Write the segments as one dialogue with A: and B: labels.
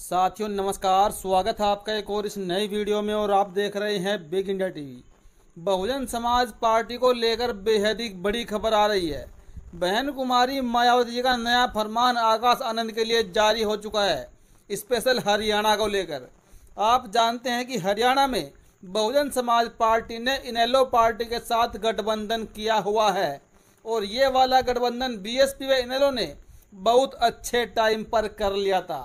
A: साथियों नमस्कार, स्वागत है आपका एक और इस नई वीडियो में। और आप देख रहे हैं big India TV. Bahujan Samaj party को लेकर बेहद ही बड़ी खबर आ रही है। बहन कुमारी मायावती जी का नया फरमान आकाश आनंद के लिए जारी हो चुका है, स्पेशल हरियाणा को लेकर। आप जानते हैं कि हरियाणा में बहुजन समाज पार्टी ने इनेलो पार्टी के साथ गठबंधन किया हुआ है और ये वाला गठबंधन बीएसपी व इनेलो ने बहुत अच्छे टाइम पर कर लिया था,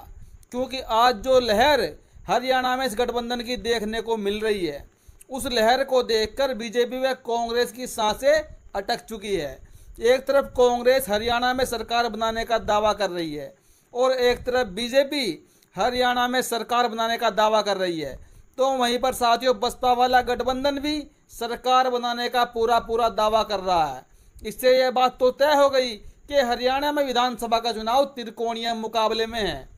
A: क्योंकि आज जो लहर हरियाणा में इस गठबंधन की देखने को मिल रही है, उस लहर को देखकर बीजेपी व कांग्रेस की सांसें अटक चुकी है। एक तरफ कांग्रेस हरियाणा में सरकार बनाने का दावा कर रही है और एक तरफ बीजेपी हरियाणा में सरकार बनाने का दावा कर रही है, तो वहीं पर साथियों बसपा वाला गठबंधन भी सरकार बनाने का पूरा दावा कर रहा है। इससे यह बात तो तय हो गई कि हरियाणा में विधानसभा का चुनाव त्रिकोणीय मुकाबले में है।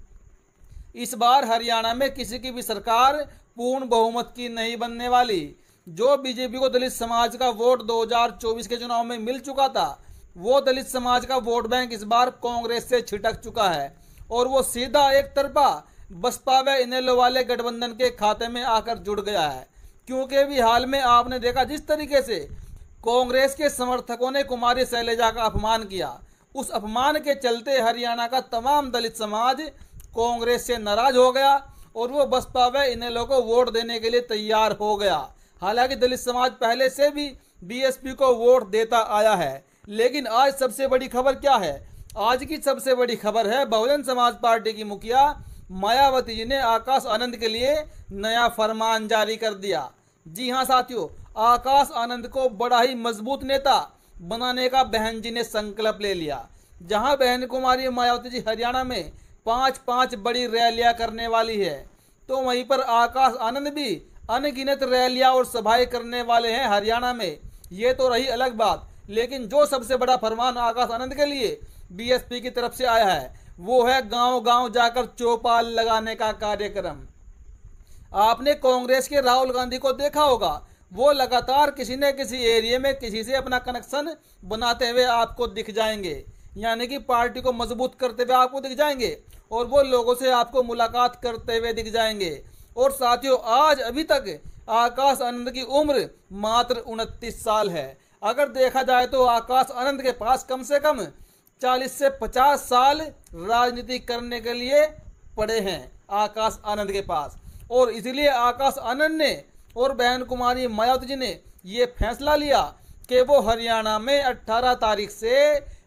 A: इस बार हरियाणा में किसी की भी सरकार पूर्ण बहुमत की नहीं बनने वाली। जो बीजेपी को दलित समाज का वोट 2024 के चुनाव में मिल चुका था, वो दलित समाज का वोट बैंक इस बार कांग्रेस से छिटक चुका है और वो सीधा एक तरफा बसपा व इनेलो वाले गठबंधन के खाते में आकर जुड़ गया है। क्योंकि अभी हाल में आपने देखा जिस तरीके से कांग्रेस के समर्थकों ने कुमारी शैलजा का अपमान किया, उस अपमान के चलते हरियाणा का तमाम दलित समाज कांग्रेस से नाराज हो गया और वो बसपा व इनेलो को वोट देने के लिए तैयार हो गया। हालांकि दलित समाज पहले से भी बीएसपी को वोट देता आया है, लेकिन आज सबसे बड़ी खबर क्या है? आज की सबसे बड़ी खबर है बहुजन समाज पार्टी की मुखिया मायावती जी ने आकाश आनंद के लिए नया फरमान जारी कर दिया। जी हाँ साथियों, आकाश आनंद को बड़ा ही मजबूत नेता बनाने का बहन जी ने संकल्प ले लिया। जहां बहन कुमारी मायावती जी हरियाणा में 5 बड़ी रैलियां करने वाली है, तो वहीं पर आकाश आनंद भी अनगिनत रैलियां और सभाएं करने वाले हैं हरियाणा में। ये तो रही अलग बात, लेकिन जो सबसे बड़ा फरमान आकाश आनंद के लिए बीएसपी की तरफ से आया है, वो है गांव-गांव जाकर चौपाल लगाने का कार्यक्रम। आपने कांग्रेस के राहुल गांधी को देखा होगा, वो लगातार किसी न किसी एरिया में किसी से अपना कनेक्शन बनाते हुए आपको दिख जाएंगे, यानी कि पार्टी को मजबूत करते हुए आपको दिख जाएंगे और वो लोगों से आपको मुलाकात करते हुए दिख जाएंगे। और साथियों, आज अभी तक आकाश आनंद की उम्र मात्र 29 साल है। अगर देखा जाए तो आकाश आनंद के पास कम से कम 40 से 50 साल राजनीति करने के लिए पड़े हैं आकाश आनंद के पास। और इसलिए आकाश आनंद ने और बहन कुमारी मायावती जी ने ये फैसला लिया कि वो हरियाणा में 18 तारीख से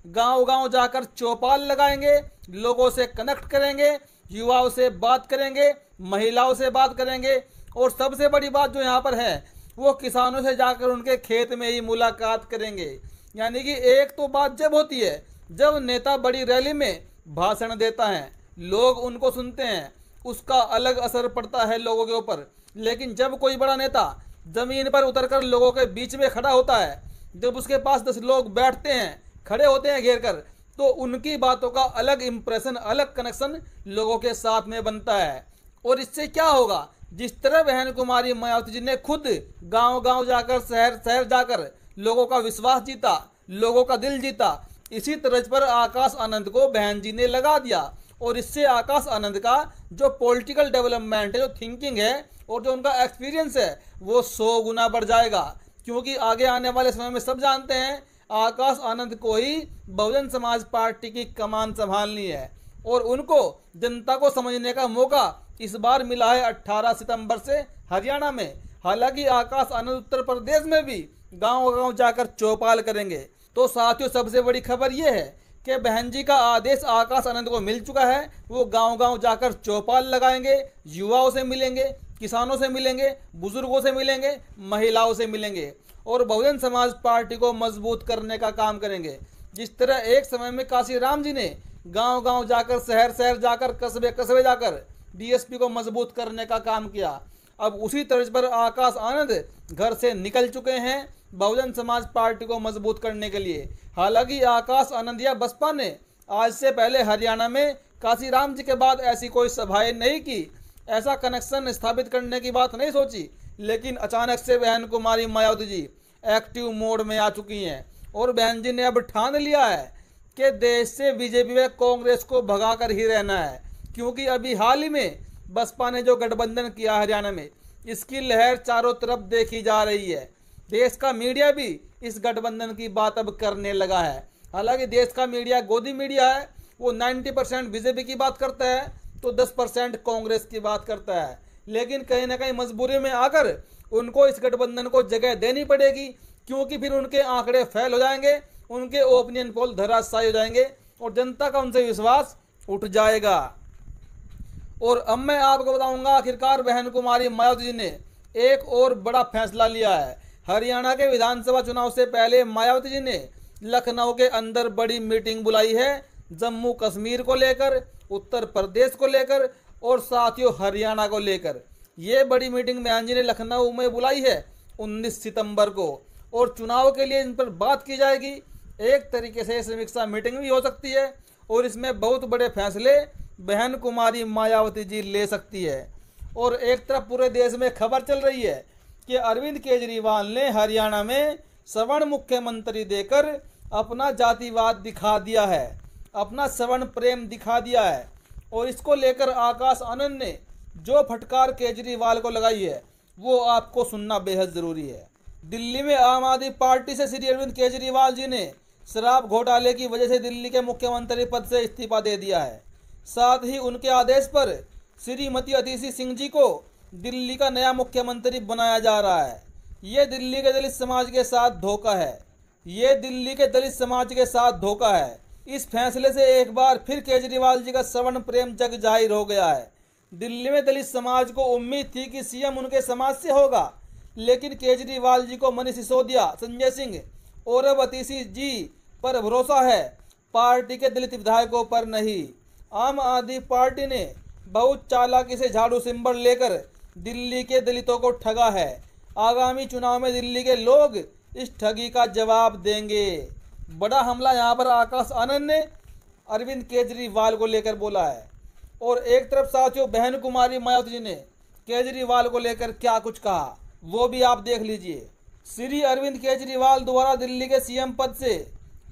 A: गांव-गांव जाकर चौपाल लगाएंगे, लोगों से कनेक्ट करेंगे, युवाओं से बात करेंगे, महिलाओं से बात करेंगे और सबसे बड़ी बात जो यहाँ पर है, वो किसानों से जाकर उनके खेत में ही मुलाकात करेंगे। यानी कि एक तो बात जब होती है जब नेता बड़ी रैली में भाषण देता है, लोग उनको सुनते हैं, उसका अलग असर पड़ता है लोगों के ऊपर। लेकिन जब कोई बड़ा नेता जमीन पर उतरकर लोगों के बीच में खड़ा होता है, जब उसके पास 10 लोग बैठते हैं, खड़े होते हैं घेर कर, तो उनकी बातों का अलग इंप्रेशन, अलग कनेक्शन लोगों के साथ में बनता है। और इससे क्या होगा, जिस तरह बहन कुमारी मायावती जी ने खुद गांव-गांव जाकर, शहर जाकर लोगों का विश्वास जीता, लोगों का दिल जीता, इसी तरह पर आकाश आनंद को बहन जी ने लगा दिया। और इससे आकाश आनंद का जो पॉलिटिकल डेवलपमेंट है, जो थिंकिंग है और जो उनका एक्सपीरियंस है, वो 100 गुना बढ़ जाएगा। क्योंकि आगे आने वाले समय में सब जानते हैं आकाश आनंद को ही बहुजन समाज पार्टी की कमान संभालनी है और उनको जनता को समझने का मौका इस बार मिला है 18 सितंबर से हरियाणा में। हालांकि आकाश आनंद उत्तर प्रदेश में भी गांव-गांव जाकर चौपाल करेंगे। तो साथियों, सबसे बड़ी खबर यह है कि बहन जी का आदेश आकाश आनंद को मिल चुका है। वो गांव-गांव जाकर चौपाल लगाएंगे, युवाओं से मिलेंगे, किसानों से मिलेंगे, बुजुर्गों से मिलेंगे, महिलाओं से मिलेंगे और बहुजन समाज पार्टी को मजबूत करने का काम करेंगे। जिस तरह एक समय में काशीराम जी ने गांव-गांव जाकर, शहर जाकर, कस्बे जाकर बीएसपी को मजबूत करने का काम किया, अब उसी तर्ज पर आकाश आनंद घर से निकल चुके हैं बहुजन समाज पार्टी को मजबूत करने के लिए। हालांकि आकाश आनंद या बसपा ने आज से पहले हरियाणा में काशीराम जी के बाद ऐसी कोई सभाएं नहीं की, ऐसा कनेक्शन स्थापित करने की बात नहीं सोची, लेकिन अचानक से बहन कुमारी मायावती जी एक्टिव मोड में आ चुकी हैं और बहन जी ने अब ठान लिया है कि देश से बीजेपी व कांग्रेस को भगाकर ही रहना है। क्योंकि अभी हाल ही में बसपा ने जो गठबंधन किया हरियाणा में, इसकी लहर चारों तरफ देखी जा रही है। देश का मीडिया भी इस गठबंधन की बात अब करने लगा है। हालांकि देश का मीडिया गोदी मीडिया है, वो 90% बीजेपी की बात करता है तो 10% कांग्रेस की बात करता है। लेकिन कहीं ना कहीं मजबूरी में आकर उनको इस गठबंधन को जगह देनी पड़ेगी, क्योंकि फिर उनके आंकड़े फेल हो जाएंगे, उनके ओपिनियन पोल धराशायी हो जाएंगे और जनता का उनसे विश्वास उठ जाएगा। और अब मैं आपको बताऊंगा, आखिरकार बहन कुमारी मायावती जी ने एक और बड़ा फैसला लिया है। हरियाणा के विधानसभा चुनाव से पहले मायावती जी ने लखनऊ के अंदर बड़ी मीटिंग बुलाई है, जम्मू कश्मीर को लेकर, उत्तर प्रदेश को लेकर और साथियों हरियाणा को लेकर। ये बड़ी मीटिंग बहन जी ने लखनऊ में बुलाई है 19 सितंबर को, और चुनाव के लिए इन पर बात की जाएगी। एक तरीके से समीक्षा मीटिंग भी हो सकती है और इसमें बहुत बड़े फैसले बहन कुमारी मायावती जी ले सकती है। और एक तरफ पूरे देश में खबर चल रही है कि अरविंद केजरीवाल ने हरियाणा में सवर्ण मुख्यमंत्री देकर अपना जातिवाद दिखा दिया है, अपना सवर्ण प्रेम दिखा दिया है। और इसको लेकर आकाश आनंद ने जो फटकार केजरीवाल को लगाई है वो आपको सुनना बेहद जरूरी है। दिल्ली में आम आदमी पार्टी से श्री अरविंद केजरीवाल जी ने शराब घोटाले की वजह से दिल्ली के मुख्यमंत्री पद से इस्तीफा दे दिया है। साथ ही उनके आदेश पर श्रीमती अतिशी सिंह जी को दिल्ली का नया मुख्यमंत्री बनाया जा रहा है। ये दिल्ली के दलित समाज के साथ धोखा है, ये दिल्ली के दलित समाज के साथ धोखा है। इस फैसले से एक बार फिर केजरीवाल जी का सवर्ण प्रेम जग जाहिर हो गया है। दिल्ली में दलित समाज को उम्मीद थी कि सीएम उनके समाज से होगा, लेकिन केजरीवाल जी को मनीष सिसोदिया, संजय सिंह और अब अतिशी जी पर भरोसा है, पार्टी के दलित विधायकों पर नहीं। आम आदमी पार्टी ने बहुत चालाकी से झाड़ू सिंबल लेकर दिल्ली के दलितों को ठगा है। आगामी चुनाव में दिल्ली के लोग इस ठगी का जवाब देंगे। बड़ा हमला यहाँ पर आकाश आनंद ने अरविंद केजरीवाल को लेकर बोला है। और एक तरफ साथियों बहन कुमारी मायावती जी ने केजरीवाल को लेकर क्या कुछ कहा वो भी आप देख लीजिए। श्री अरविंद केजरीवाल द्वारा दिल्ली के सीएम पद से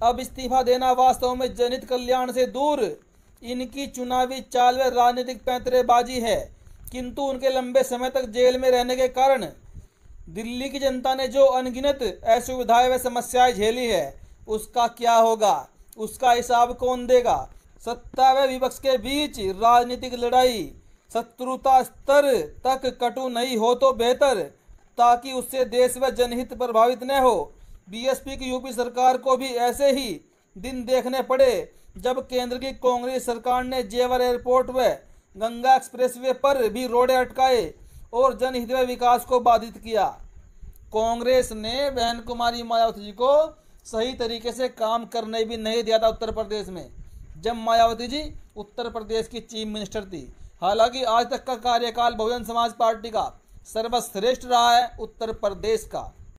A: अब इस्तीफा देना वास्तव में जनहित कल्याण से दूर इनकी चुनावी चाल व राजनीतिक पैंतरेबाजी है। किंतु उनके लंबे समय तक जेल में रहने के कारण दिल्ली की जनता ने जो अनगिनत असुविधाएं व समस्याएं झेली है उसका क्या होगा, उसका हिसाब कौन देगा। सत्ता व विपक्ष के बीच राजनीतिक लड़ाई शत्रुता स्तर तक कटु नहीं हो तो बेहतर, ताकि उससे देश व जनहित प्रभावित न हो। बीएसपी की यूपी सरकार को भी ऐसे ही दिन देखने पड़े जब केंद्र की कांग्रेस सरकार ने जेवर एयरपोर्ट व गंगा एक्सप्रेसवे पर भी रोड़े अटकाए और जनहित व विकास को बाधित किया। कांग्रेस ने बहन कुमारी मायावती जी को सही तरीके से काम करने भी नहीं दिया था उत्तर प्रदेश में, जब मायावती जी उत्तर प्रदेश की चीफ मिनिस्टर थी। हालांकि आज तक का कार्यकाल बहुजन समाज पार्टी का सर्वश्रेष्ठ रहा है उत्तर प्रदेश का।